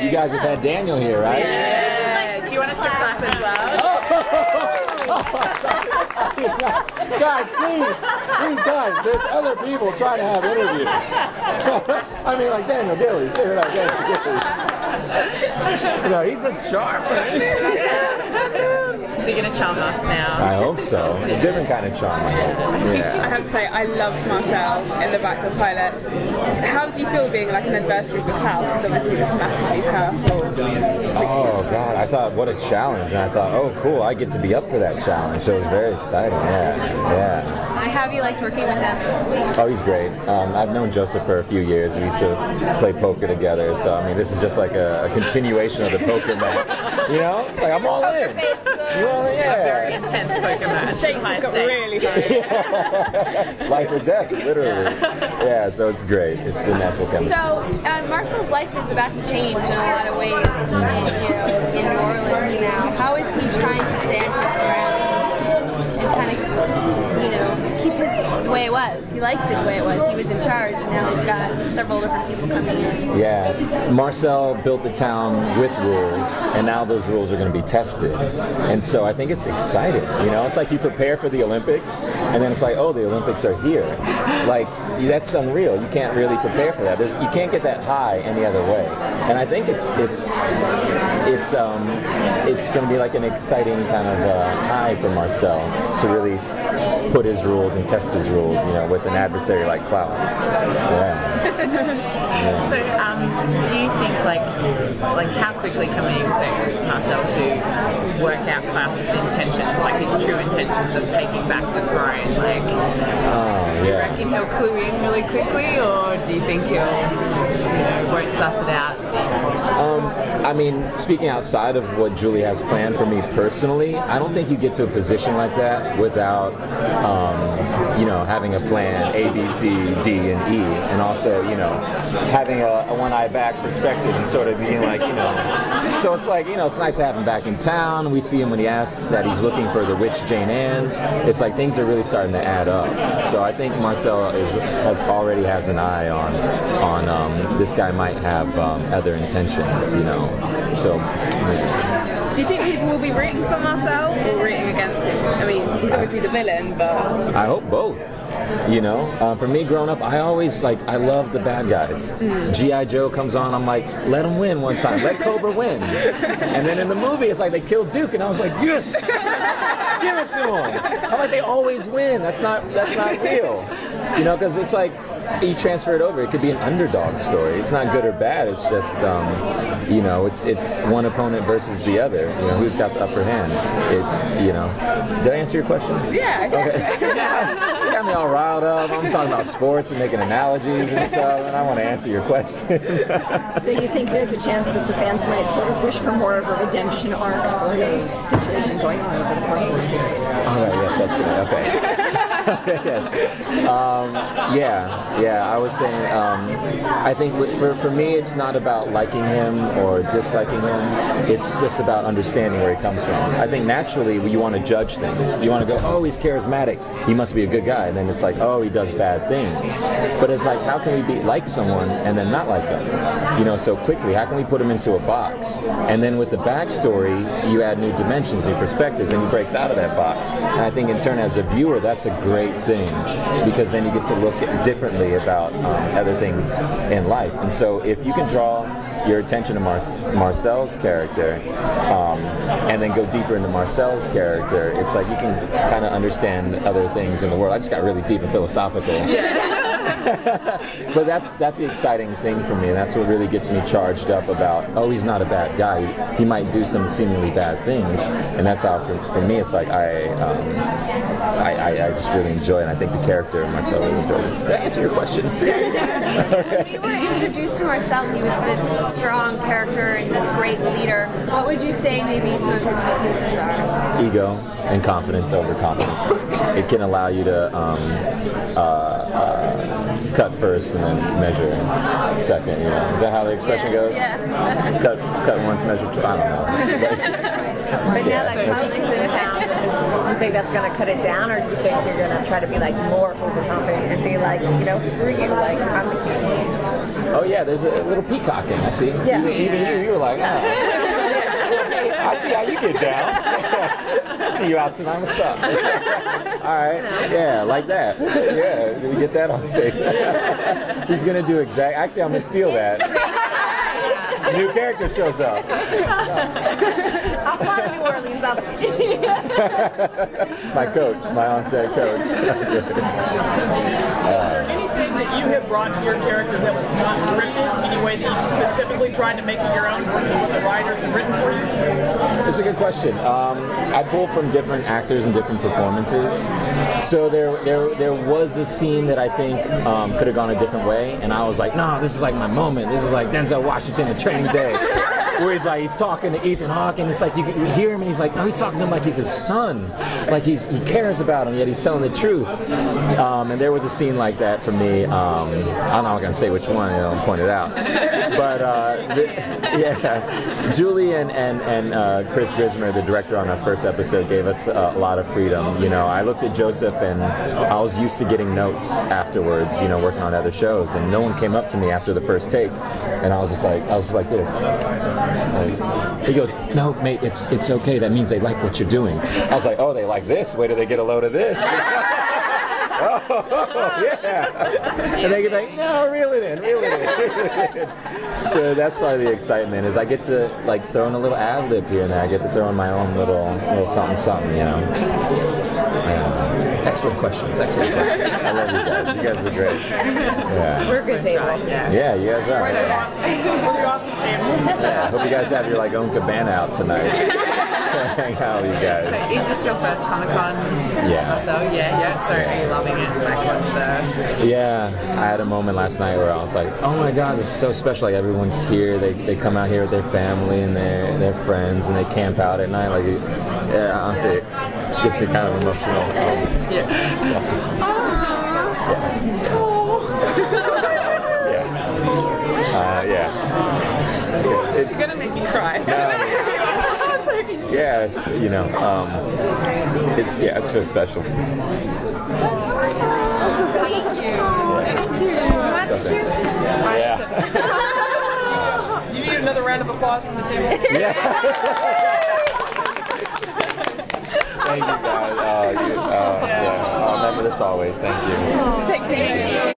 you guys just had Daniel here, right? Yeah. Do you want us to clap as well? Guys, please, guys, there's other people trying to have interviews. I mean, like Daniel Gillies, you know, he's a charmer. So you're going to charm us now? I hope so. A different kind of charm. Yeah. I have to say, I loved Marcel in the Backdoor pilot. How did you feel being like an adversary for Klaus? Because obviously he was massively powerful. Oh God, I thought what a challenge, and I thought, oh cool, I get to be up for that challenge. So it was very exciting. Yeah. How have you liked working with him? Oh, he's great. I've known Joseph for a few years. We used to play poker together. So I mean, this is just like a continuation of the poker match. You know, it's like I'm all in. Yeah. Very intense poker match. The stakes just got really high. Life or death, literally. Yeah, so it's great. It's a natural chemistry. So Marcel's life is about to change in a lot of ways in New Orleans now. How is he trying to stand his ground and kind of, keep the way it was? He liked it the way it was. He was in charge, and now he's got several different people coming in. Yeah, Marcel built the town with rules, and now those rules are going to be tested. And so I think it's exciting. It's like you prepare for the Olympics, and then it's like, oh, the Olympics are here. Like, that's unreal. You can't really prepare for that. You can't get that high any other way. And I think it's going to be like an exciting kind of high for Marcel to really put his rules and test his rules, with an adversary like Klaus. Yeah. So, do you think, like how quickly can we expect Marcel to work out Klaus's intentions, like his true intentions of taking back the throne? Like, do you reckon he'll clue in really quickly, or do you think he'll, won't suss it out? I mean, speaking outside of what Julie has planned for me personally, I don't think you get to a position like that without, having a plan A, B, C, D, and E, and also, having a one-eye back perspective and sort of being like, so it's like, it's nice to have him back in town. We see him when he asked that he's looking for the witch Jane Anne. It's like things are really starting to add up. So I think Marcel already has an eye on this guy might have other intentions, So. Do you think people will be rooting for Marcel or rooting against him? I mean, he's obviously the villain, but I hope both. For me growing up, I always I love the bad guys. G.I. Joe comes on, I'm like, let him win one time, let Cobra win. And then in the movie, it's like they killed Duke, and I was like, yes, give it to him. I'm like, they always win. That's not real. Because it's like you transfer it over. It could be an underdog story. It's not good or bad. It's just, it's one opponent versus the other. Who's got the upper hand? It's, Did I answer your question? Yeah. Okay. You got me all riled up. I'm talking about sports and making analogies and stuff, and I want to answer your question. So you think there's a chance that the fans might sort of wish for more of a redemption arc sort of situation going on over the course of the series? All right, yes, that's good. Okay. Yes. I was saying, I think for me, it's not about liking him or disliking him. It's just about understanding where he comes from. I think naturally, you want to judge things. You want to go, oh, he's charismatic. He must be a good guy. And then it's like, oh, he does bad things. But it's like, how can we like someone and then not like them? So quickly, how can we put him into a box? And then with the backstory, you add new dimensions, new perspectives, and he breaks out of that box. And I think in turn, as a viewer, that's a great thing, because then you get to look differently about other things in life. And so if you can draw your attention to Marcel's character and then go deeper into Marcel's character, it's like you can kind of understand other things in the world. I just got really deep and philosophical. But that's the exciting thing for me, and that's what really gets me charged up about, oh, he's not a bad guy. He might do some seemingly bad things, and that's how, for me, it's like I just really enjoy it, and I think the character of Marcel really enjoys it. Did I answer your question? When you were introduced to Marcel, he was this strong character and this great leader. What would you say maybe some of his weaknesses are? Ego and confidence over confidence. It can allow you to cut first and then measure second. Is that how the expression goes? Yeah. Cut once, measure twice. I don't know. But now that confidence in town, do you think that's going to cut it down, or do you think you're going to try to be more overconfident and be like, screw you, I'm the king? Oh yeah, there's a little peacocking. I see. Yeah. Even you were like, oh. I see how you get down. See you out tonight. What's up? All right. Yeah, like that. Yeah, we get that on tape. He's gonna do exact. Actually, I'm gonna steal that. A new character shows up. I'll fly to New Orleans. I'll teach you. My coach, my on-set coach. Anything that you have brought to your character that was not scripted, any way that you specifically tried to make it your own versus what the writers have written for you? It's a good question. I pull from different actors and different performances. So there was a scene that I think could have gone a different way, and I was like, no, this is like my moment. This is like Denzel Washington at Training Day. Where he's talking to Ethan Hawke, and it's like you hear him, and he's like, no, he's talking to him like he's his son, like he cares about him, yet he's telling the truth. And there was a scene like that for me. I'm not gonna say which one, I'll point it out. But Julie and Chris Grismer, the director on our first episode, gave us a lot of freedom. You know, I looked at Joseph, and I was used to getting notes afterwards, working on other shows, and no one came up to me after the first take, and I was like this. He goes, no, mate, it's okay. That means they like what you're doing. I was like, oh, they like this? Wait till they get a load of this. Oh, yeah. And they get like, no, reel it in. So that's probably the excitement, is I get to like throw in a little ad lib here and there. I get to throw in my own little something, Excellent questions. I love you guys. You guys are great. Yeah. We're a good table. Yeah, you guys are. We're the awesome family. Yeah, I hope you guys have your like own cabana out tonight. Hang out with you guys. So is this your first Comic-Con? Yeah. So yeah. So are you loving it? Like, what's the? Yeah, I had a moment last night where I was like, oh my God, this is so special. Like everyone's here. They come out here with their family and their friends, and they camp out at night. Like, yeah, honestly, it gets me kind of emotional. It's gonna make me cry. Yeah, it's it's very special. Thank you. Yeah. You need another round of applause from the table. Yeah. Thank you guys. I'll remember this always. Thank you. Thank you.